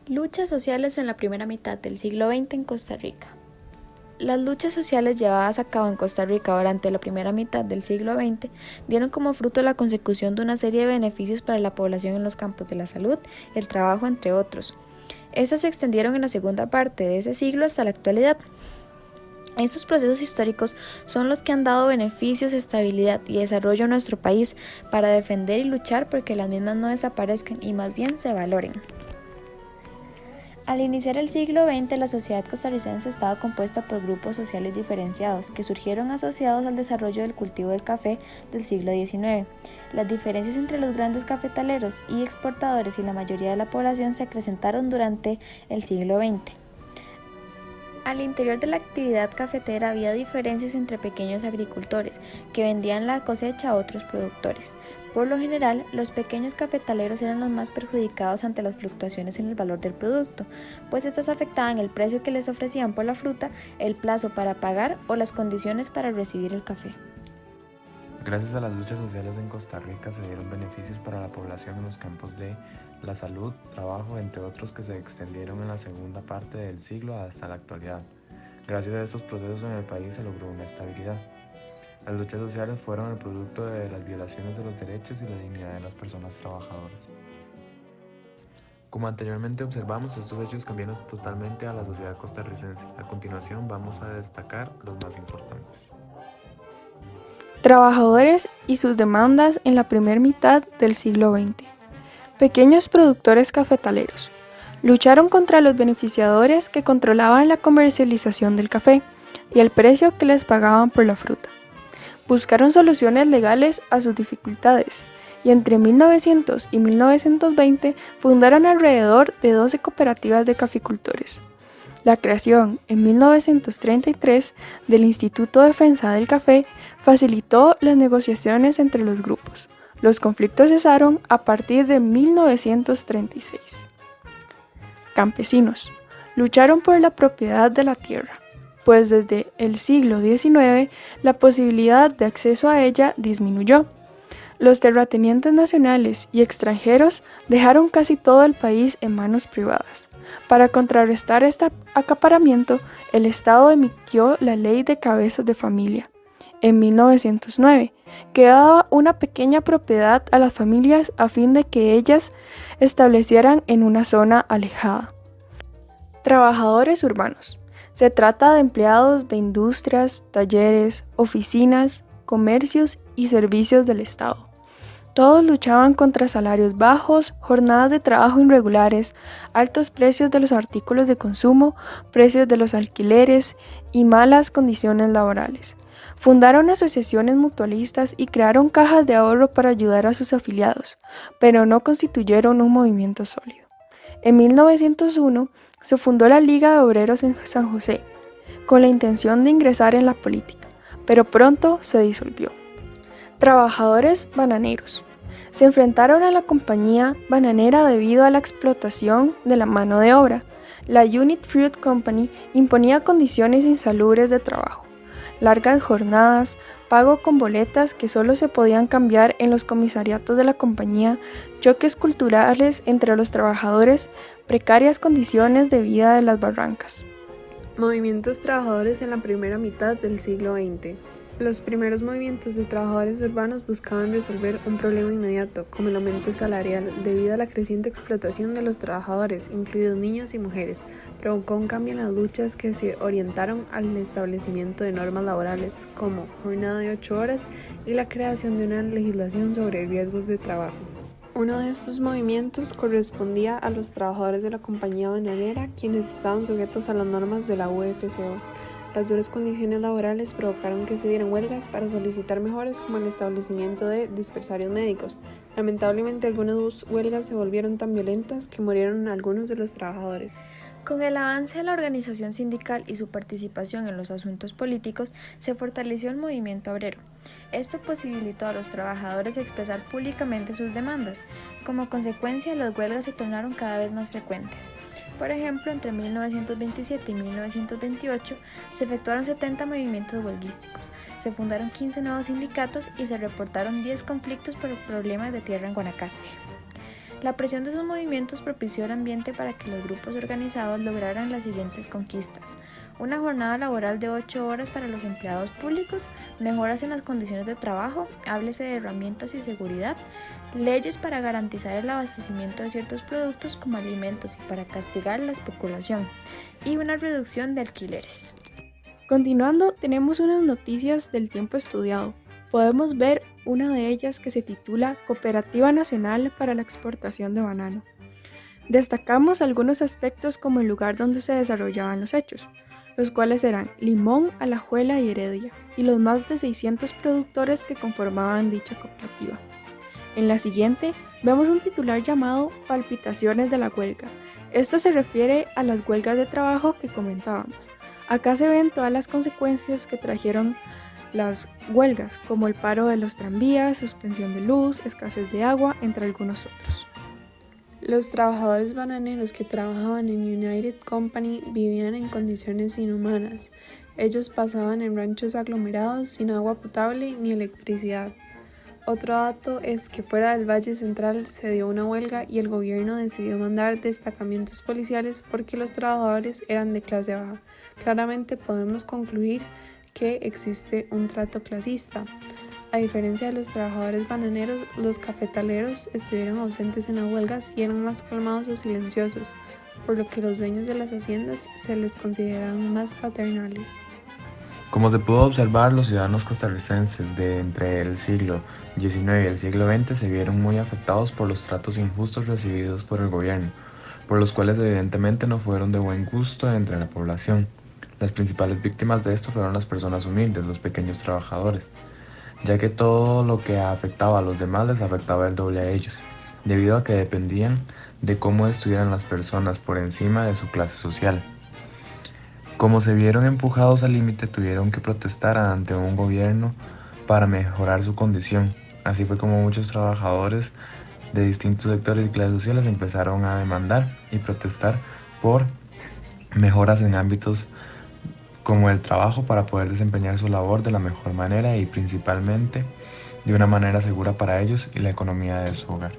Luchas sociales en la primera mitad del siglo XX en Costa Rica. Las luchas sociales llevadas a cabo en Costa Rica durante la primera mitad del siglo XX dieron como fruto la consecución de una serie de beneficios para la población en los campos de la salud, el trabajo, entre otros. Estas se extendieron en la segunda parte de ese siglo hasta la actualidad. Estos procesos históricos son los que han dado beneficios, estabilidad y desarrollo a nuestro país para defender y luchar porque las mismas no desaparezcan y más bien se valoren. Al iniciar el siglo XX, la sociedad costarricense estaba compuesta por grupos sociales diferenciados que surgieron asociados al desarrollo del cultivo del café del siglo XIX. Las diferencias entre los grandes cafetaleros y exportadores y la mayoría de la población se acrecentaron durante el siglo XX. Al interior de la actividad cafetera había diferencias entre pequeños agricultores que vendían la cosecha a otros productores. Por lo general, los pequeños cafetaleros eran los más perjudicados ante las fluctuaciones en el valor del producto, pues estas afectaban el precio que les ofrecían por la fruta, el plazo para pagar o las condiciones para recibir el café. Gracias a las luchas sociales en Costa Rica se dieron beneficios para la población en los campos de la salud, trabajo, entre otros que se extendieron en la segunda parte del siglo hasta la actualidad. Gracias a estos procesos en el país se logró una estabilidad. Las luchas sociales fueron el producto de las violaciones de los derechos y la dignidad de las personas trabajadoras. Como anteriormente observamos, estos hechos cambiaron totalmente a la sociedad costarricense. A continuación vamos a destacar los más importantes. Trabajadores y sus demandas en la primera mitad del siglo XX. Pequeños productores cafetaleros. Lucharon contra los beneficiadores que controlaban la comercialización del café y el precio que les pagaban por la fruta. Buscaron soluciones legales a sus dificultades y entre 1900 y 1920 fundaron alrededor de 12 cooperativas de caficultores. La creación, en 1933, del Instituto de Defensa del Café facilitó las negociaciones entre los grupos. Los conflictos cesaron a partir de 1936. Campesinos. Lucharon por la propiedad de la tierra, pues desde el siglo XIX la posibilidad de acceso a ella disminuyó. Los terratenientes nacionales y extranjeros dejaron casi todo el país en manos privadas. Para contrarrestar este acaparamiento, el Estado emitió la Ley de Cabezas de Familia, en 1909, que daba una pequeña propiedad a las familias a fin de que ellas establecieran en una zona alejada. Trabajadores urbanos. Se trata de empleados de industrias, talleres, oficinas, comercios y servicios del Estado. Todos luchaban contra salarios bajos, jornadas de trabajo irregulares, altos precios de los artículos de consumo, precios de los alquileres y malas condiciones laborales. Fundaron asociaciones mutualistas y crearon cajas de ahorro para ayudar a sus afiliados, pero no constituyeron un movimiento sólido. En 1901 se fundó la Liga de Obreros en San José, con la intención de ingresar en la política, pero pronto se disolvió. Trabajadores bananeros. Se enfrentaron a la compañía bananera debido a la explotación de la mano de obra. La Unit Fruit Company imponía condiciones insalubres de trabajo, largas jornadas, pago con boletas que solo se podían cambiar en los comisariatos de la compañía, choques culturales entre los trabajadores, precarias condiciones de vida de las barrancas. Movimientos trabajadores en la primera mitad del siglo XX. Los primeros movimientos de trabajadores urbanos buscaban resolver un problema inmediato, como el aumento salarial, debido a la creciente explotación de los trabajadores, incluidos niños y mujeres. Provocó un cambio en las luchas que se orientaron al establecimiento de normas laborales, como jornada de 8 horas y la creación de una legislación sobre riesgos de trabajo. Uno de estos movimientos correspondía a los trabajadores de la compañía bananera, quienes estaban sujetos a las normas de la UFCO. Las duras condiciones laborales provocaron que se dieran huelgas para solicitar mejoras como el establecimiento de dispensarios médicos. Lamentablemente, algunas huelgas se volvieron tan violentas que murieron algunos de los trabajadores. Con el avance de la organización sindical y su participación en los asuntos políticos, se fortaleció el movimiento obrero. Esto posibilitó a los trabajadores expresar públicamente sus demandas. Como consecuencia, las huelgas se tornaron cada vez más frecuentes. Por ejemplo, entre 1927 y 1928 se efectuaron 70 movimientos huelguísticos, se fundaron 15 nuevos sindicatos y se reportaron 10 conflictos por problemas de tierra en Guanacaste. La presión de esos movimientos propició el ambiente para que los grupos organizados lograran las siguientes conquistas: una jornada laboral de 8 horas para los empleados públicos, mejoras en las condiciones de trabajo, háblese de herramientas y seguridad, leyes para garantizar el abastecimiento de ciertos productos como alimentos y para castigar la especulación, y una reducción de alquileres. Continuando, tenemos unas noticias del tiempo estudiado. Podemos ver una de ellas que se titula Cooperativa Nacional para la Exportación de Banano. Destacamos algunos aspectos como el lugar donde se desarrollaban los hechos, los cuales eran Limón, Alajuela y Heredia, y los más de 600 productores que conformaban dicha cooperativa. En la siguiente, vemos un titular llamado Palpitaciones de la huelga. Esto se refiere a las huelgas de trabajo que comentábamos. Acá se ven todas las consecuencias que trajeron las huelgas, como el paro de los tranvías, suspensión de luz, escasez de agua, entre algunos otros. Los trabajadores bananeros que trabajaban en United Company vivían en condiciones inhumanas. Ellos pasaban en ranchos aglomerados sin agua potable ni electricidad. Otro dato es que fuera del Valle Central se dio una huelga y el gobierno decidió mandar destacamentos policiales porque los trabajadores eran de clase baja. Claramente podemos concluir que existe un trato clasista. A diferencia de los trabajadores bananeros, los cafetaleros estuvieron ausentes en las huelgas y eran más calmados o silenciosos, por lo que los dueños de las haciendas se les consideraban más paternales. Como se pudo observar, los ciudadanos costarricenses de entre el siglo XIX y el siglo XX se vieron muy afectados por los tratos injustos recibidos por el gobierno, por los cuales evidentemente no fueron de buen gusto entre la población. Las principales víctimas de esto fueron las personas humildes, los pequeños trabajadores, ya que todo lo que afectaba a los demás les afectaba el doble a ellos, debido a que dependían de cómo estuvieran las personas por encima de su clase social. Como se vieron empujados al límite, tuvieron que protestar ante un gobierno para mejorar su condición. Así fue como muchos trabajadores de distintos sectores y clases sociales empezaron a demandar y protestar por mejoras en ámbitos como el trabajo para poder desempeñar su labor de la mejor manera y principalmente de una manera segura para ellos y la economía de su hogar.